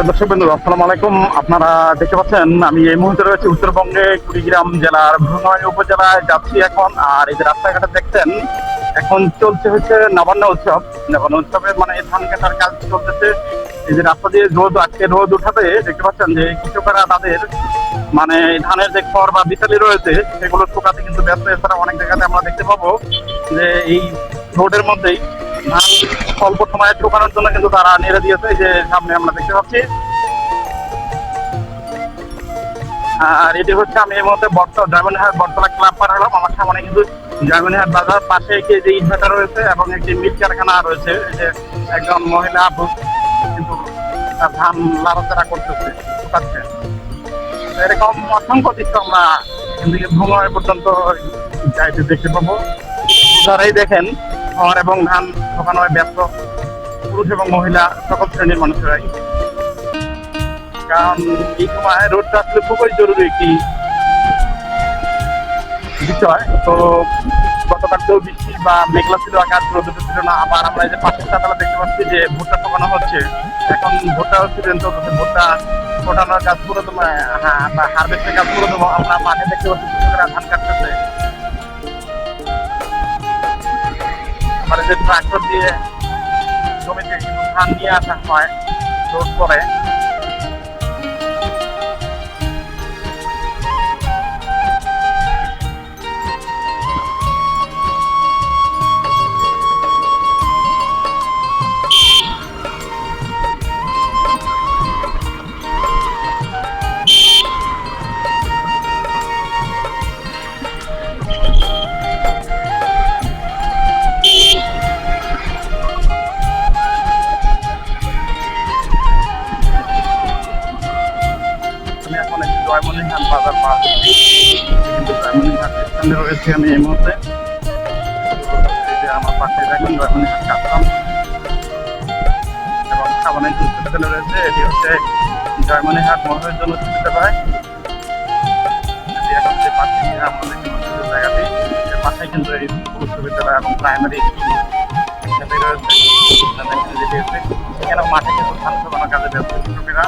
দর্শক বন্ধু আসসালামু আলাইকুম। আপনারা দেখতে পাচ্ছেন আমি এই মুহূর্তে রয়েছি উত্তরবঙ্গে কুড়িগ্রাম জেলার ভ্রমণী উপজেলায় যাচ্ছি এখন। আর এই যে রাস্তাঘাটে দেখছেন এখন চলছে হচ্ছে নবান্ন উৎসব। নবান্ন উৎসবে মানে এই ধান কাটার কাজ চলতেছে। এই যে রাস্তা দিয়ে রোদ আজকে রোদ উঠাতে দেখতে পাচ্ছেন যে কৃষকরা তাদের মানে ধানের যে খড় বা বিচালি রয়েছে সেগুলো শুকাতে কিন্তু ব্যস্ত। এছাড়া অনেক জায়গাতে আমরা দেখতে পাবো যে এই রোডের মধ্যেই ধান অল্প সময়ে শুকানোর জন্য কিন্তু তারা নেড়ে দিয়েছে। এই যে সামনে আমরা দেখতে পাচ্ছি। আর এটি হচ্ছে আমি এই মুহূর্তে জয়মনিহাট বটতলা ক্লাব পার হলাম। আমার সামনে কিন্তু জয়মনিহাট বাজার, পাশে একটি যে ইটভাটা রয়েছে এবং একটি মিট কারখানা রয়েছে। এই যে একজন মহিলা কিন্তু তার ধান লাড়াচাড়া করতেছে, শুকাচ্ছে। এরকম অসংখ্য দৃশ্য আমরা এখান থেকে ভ্রমণ পর্যন্ত যাইতে দেখতে পাবো। যারাই দেখেন খড় এবং ধান শুকানোয় ব্যস্ত, পুরুষ এবং মহিলা সকল শ্রেণীর মানুষেরাই। কারণ এই সময় রোডটা আসলে খুবই জরুরি একটি বিষয়। তো গতকালকেও বৃষ্টি বা মেঘলা ছিল, আকাশ রোদ ছিল না। আবার আমরা এই যে পাশের চাতালা দেখতে পাচ্ছি যে ভুট্টা ঠোকানো হচ্ছে। এখন ভুট্টা সিজন চলতেছে, ভুট্টা ফোটানোর কাজ পুরো তোমার হারভেস্টের কাজ পুরো দেবো। আমরা মাঠে দেখতে পাচ্ছি কৃষকরা ধান কাটতেছে। আমার যে ট্রাক্টর দিয়ে জমিতে কিন্তু ধান নিয়ে আসা হয় রোদ করে। আমি এখন একটি জয়মনিহাট বাজার পার হচ্ছি, কিন্তু জয়মনিহাট স্ট্যান্ডে রয়েছে আমি এই মুহূর্তে। এই যে আমার পাশে দেখুন জয়মনিহাট কাস্টম এবং সামনে যে বিশ্ববিদ্যালয় রয়েছে এটি হচ্ছে জয়মনিহাট মহাবিদ্যালয় জন্য বিশ্ববিদ্যালয়। এখন যে পাশে আমরা দেখতে পাচ্ছি যে জায়গাটি, এর পাশে কিন্তু এই বিশ্ববিদ্যালয় এবং প্রাইমারি স্কুল রয়েছে। এখানে মাঠে কিন্তু ধান শুকানোর কাজে ব্যস্ত কৃষকেরা।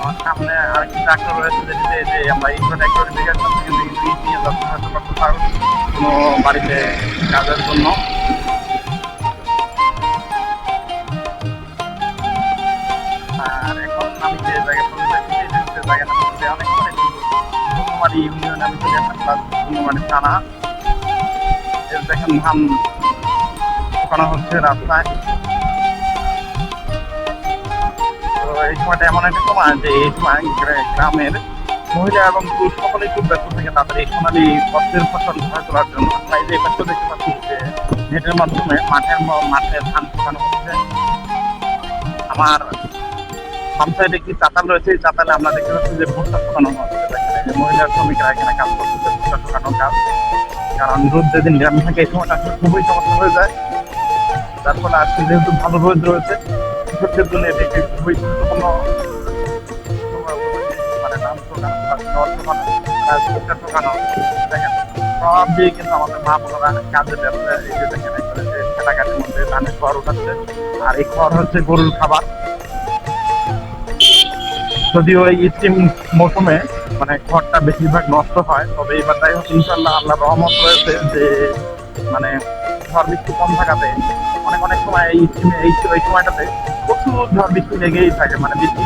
আমার সামনে আরেকটি ট্রাক্টর রয়েছে যেটিতে যে আমরা ইনভো ট্রাক্টর দিকে কিন্তু ইট নিয়ে যাচ্ছি হয়তো বা কোথাও কোনো বাড়িতে কাজের জন্য। আর এখন আমি যে জায়গাটা দেখছি সে জায়গাটার মধ্যে অনেক অনেক ধুমুমারি ইউনিয়নে আমি চলে আসলাম, প্লাস ধুমুমারি থানা। এর দেখেন ধান শুকানো হচ্ছে রাস্তায়। এই সময়টা এমন একটা সময় যে এই সময় গ্রামের মহিলা এবং পুরুষ সকলেই খুব ব্যস্ত থেকে তাদের এই সোনালী পথের ফসল ঘরে তোলার জন্য। আমরা এই যে এখানে দেখতে পাচ্ছি যে নেটের মাধ্যমে মাঠে ধান শুকানো হচ্ছে। আমার বাম সাইডে একটি চাতাল রয়েছে, এই চাতালে আমরা দেখতে পাচ্ছি যে ভুট্টা শুকানো হচ্ছে। দেখেন এই যে মহিলা শ্রমিকরা এখানে কাজ করতেছে ভুট্টা শুকানোর কাজ। কারণ রোদ যেদিন গ্রামে থাকে এই সময়টা আসলে খুবই সমস্যা হয়ে যায়। যার ফলে আজকে যেহেতু ভালো রোদ রয়েছে কৃষকদের জন্য এটি একটি খুবই গুরুত্বপূর্ণ মানে ধান শুকানো। দেখেন সব দিয়ে কিন্তু আমাদের মা বোনেরা কাজে ব্যবসা। এই যে দেখেন কাটাকাটির মধ্যে ধানের খড় উঠাচ্ছে, আর এই খড় হচ্ছে গরুর খাবার। যদিও এই স্টিম মৌসুমে মানে খড়টা বেশিরভাগ নষ্ট হয়, তবে এবার যাই হোক ইনশাল্লাহ আল্লাহ রহমত রয়েছে যে মানে ঝড় বৃষ্টি কম থাকাতে অনেক অনেক সময় এই স্টিমে এই সময়টাতে প্রচুর ঝড় বৃষ্টি লেগেই থাকে। মানে বৃষ্টি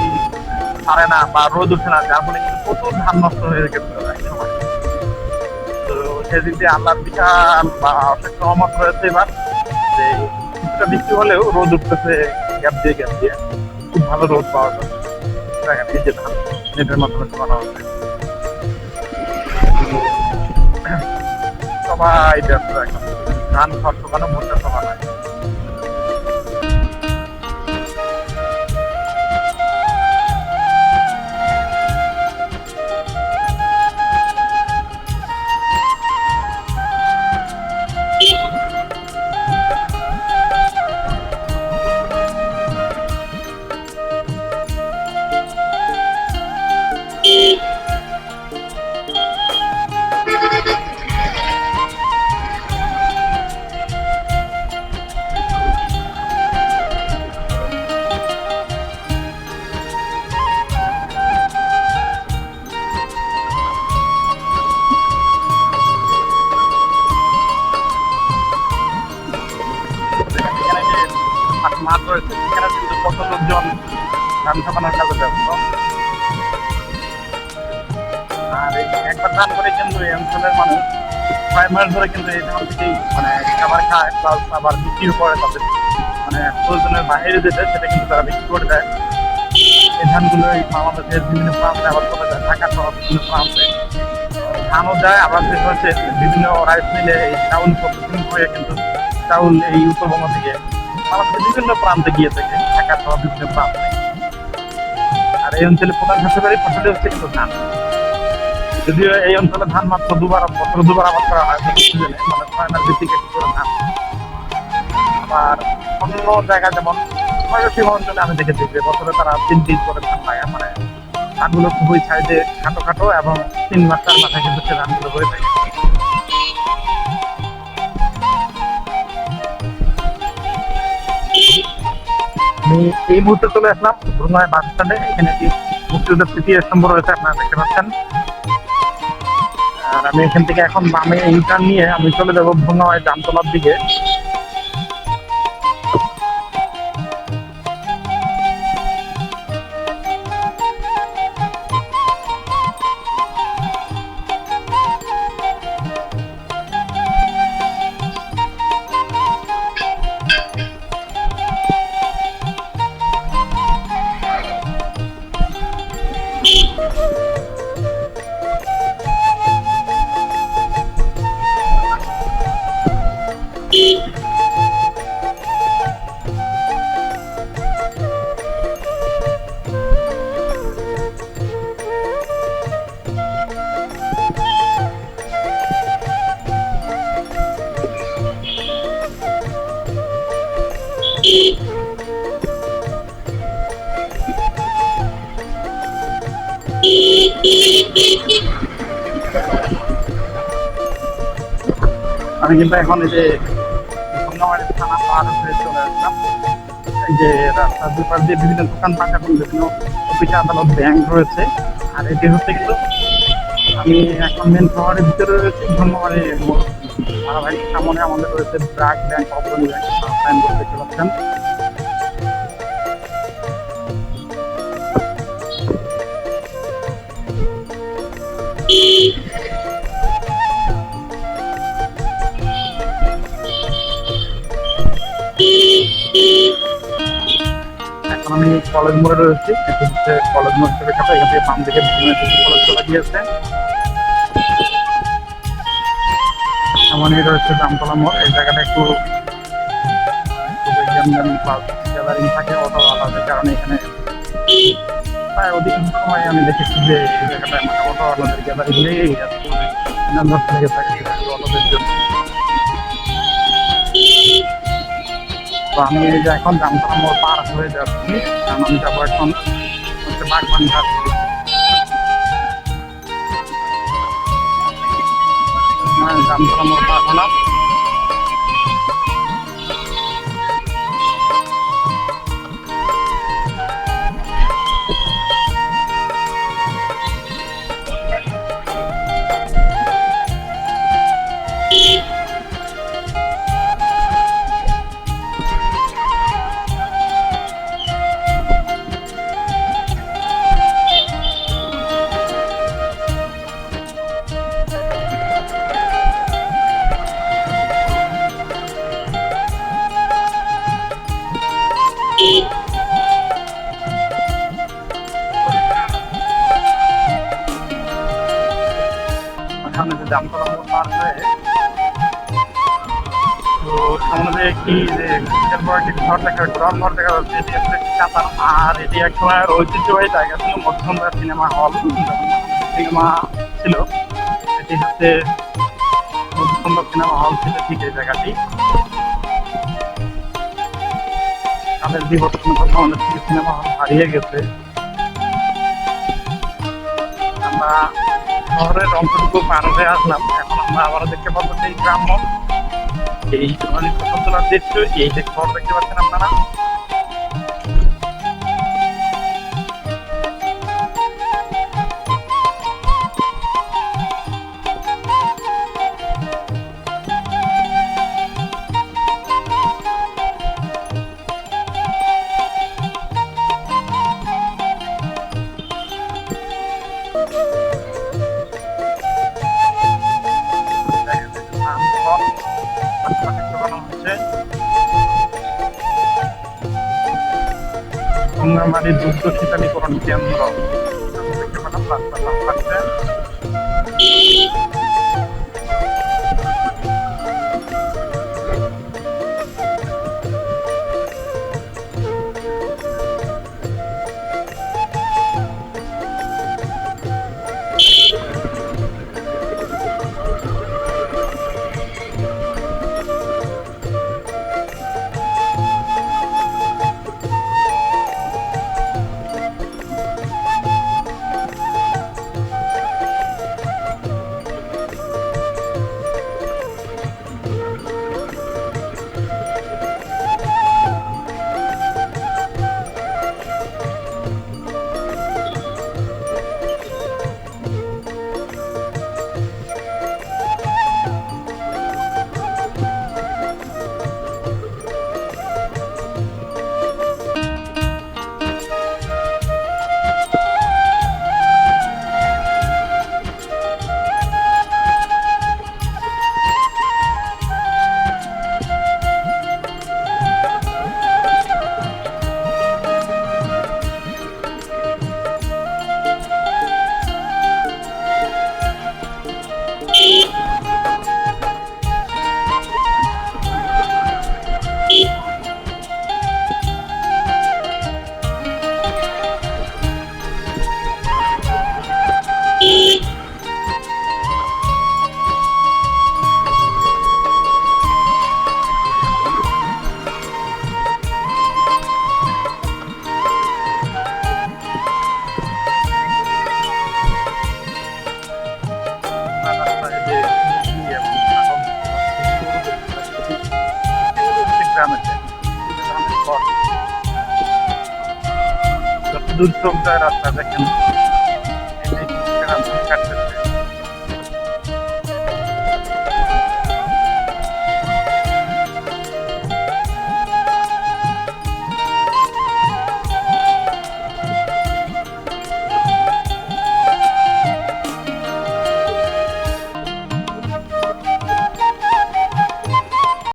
ছাড়ে না বা রোদ উঠে না, যার ফলে কিন্তু প্রচুর ধান নষ্ট হয়ে গেছে এক সময়। তো সেদিক দিয়ে আল্লাহর বিশাল বা অশেষ রহমত রয়েছে এবার যে কিছুটা বৃষ্টি হলেও রোদ উঠতেছে গ্যাপ দিয়ে খুব ভালো রোদ পাওয়া যাচ্ছে। দেখেন এই যে ধান নেটের মাধ্যমে শুকানো হচ্ছে, সবাই ব্যস্ত এখন ধান খড় শুকানো ভুট্টা শুকানো। ধান কাটানোর কাজে ব্যস্ত। আর এই একবার ধান করে কিন্তু এই অঞ্চলের মানুষ 6 মাস ধরে কিন্তু এই ধান থেকেই মানে খাবার খায়, প্লাস আবার বিক্রিও করে তাদের মানে প্রয়োজনের বাইরে যেতে সেটা কিন্তু তারা বিক্রি করে দেয়। এই ধানগুলো এই বাংলাদেশের বিভিন্ন প্রান্তে আবার চলে যায়, ঢাকা সহ বিভিন্ন প্রান্তে ধানও যায়। আবার যেটা হচ্ছে বিভিন্ন রাইস মিলে এই চাউল প্রসেসিং হয়ে কিন্তু চাউল এই উত্তরবঙ্গ থেকে বাংলাদেশের বিভিন্ন প্রান্তে গিয়ে থাকে, ঢাকা সহ বিভিন্ন প্রান্তে। আর এই অঞ্চলে প্রধান খাদ্যকারী ফসলই হচ্ছে কিন্তু ধান। যদিও এই অঞ্চলে ধান মাত্র বছরে দুবার আবাদ করা হয় সিজনে, মানে 6 মাস ভিত্তিক একটি করে ধান। আবার অন্য জায়গায় যেমন ময়মনসিংহ অঞ্চলে আমি দেখেছি যে বছরে তারা 3 দিন করে ধান লাগায়, মানে ধানগুলো খুবই সাইজে খাটো খাটো এবং 3 মাস 4 মাসে কিন্তু সে ধানগুলো হয়ে থাকে। আমি এই মুহূর্তে চলে আসলাম ভ্রমণের বাস স্ট্যান্ডে। এখানে একটি মুক্তিযুদ্ধের স্মৃতি স্তম্ভ রয়েছে, আপনারা দেখতে পাচ্ছেন। আর আমি এখান থেকে এখন বামে ইন্টার্ন নিয়ে আমি চলে যাবো ভ্রমণের জামতলার দিকে। আমি কিন্তু এখন এই যে ধন্যবাদ থানা পার হয়ে চলে আসলাম। এই যে রাস্তার দুপাশ দিয়ে বিভিন্ন দোকানপাট এবং বিভিন্ন অফিস আদালত ব্যাংক রয়েছে। আর এটি হচ্ছে কিন্তু আমি এখন মেন শহরের ভিতরে রয়েছে ধন্যবাদে ধারাবাহিক সামনে আমাদের রয়েছে ব্র্যাক ব্যাংক, অগ্রণী ব্যাংক, সাইনবোর্ড দেখতে পাচ্ছেন। এখন আমি কলেজ মোড়ে রয়েছি, এটি হচ্ছে কলেজ মোড় থেকে এখান থেকে বাম দিকে কলেজ চলে গিয়েছে। এমনই রয়েছে জামতলা মোড়। এই জায়গাটা একটু গ্যাদারিং থাকে অটো আলাদা কারণে এখানে প্রায় অধিকাংশ সময় আমি দেখেছি যে এই জায়গাটায় মানে অটো আলাদের গ্যাদারিং লেগেই যাচ্ছে, লেগে থাকে অটোদের জন্য। তো আমি এই যে এখন জামতলা মোড় পার হয়ে যাচ্ছি, কারণ আমি যাবো এখন হচ্ছে বাগবান্ধার। জামতলা মোড় পার হলাম। সামনে যে জামতলা মোড় পার হয়ে তো সামনে একটি যে ঘর দেখা ঘর দেখা যাচ্ছে, এটি হচ্ছে কাতার। আর এটি এক সময় ঐতিহ্যবাহী জায়গা ছিল, মধ্যমরা সিনেমা হল সিনেমা ছিল। এটি হচ্ছে মধ্যমরা সিনেমা হল ছিল ঠিক এই জায়গাটি। তাদের বিবর্তন কথা আমাদের থেকে সিনেমা হল হারিয়ে গেছে। আমরা শহরের অংশটুকু পার হয়ে আসলাম, এখন আমরা আবারও দেখতে পাবো সেই গ্রাম্য এই ধরনের ফসল দৃশ্য। এই যে ঘর দেখতে পাচ্ছেন আপনারা, হচ্ছে গঙ্গামারী দুগ্ধ শীতলীকরণ কেন্দ্র। দেখতে পেলাম রাস্তার পাশে। দূর চোখ যায় রাস্তা দেখেন, কাটতে